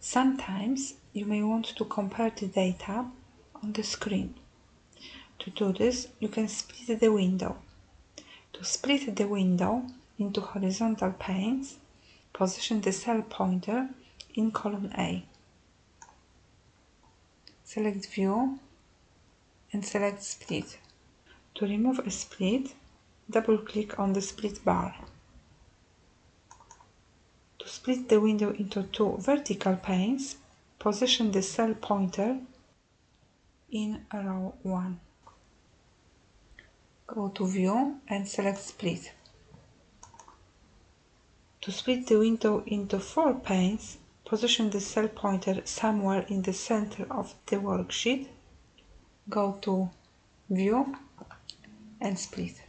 Sometimes you may want to compare the data on the screen. To do this, you can split the window. To split the window into horizontal panes, position the cell pointer in column A. Select View and select Split. To remove a split, double-click on the split bar. To split the window into two vertical panes, position the cell pointer in row 1. Go to View and select Split. To split the window into 4 panes, position the cell pointer somewhere in the center of the worksheet. Go to View and Split.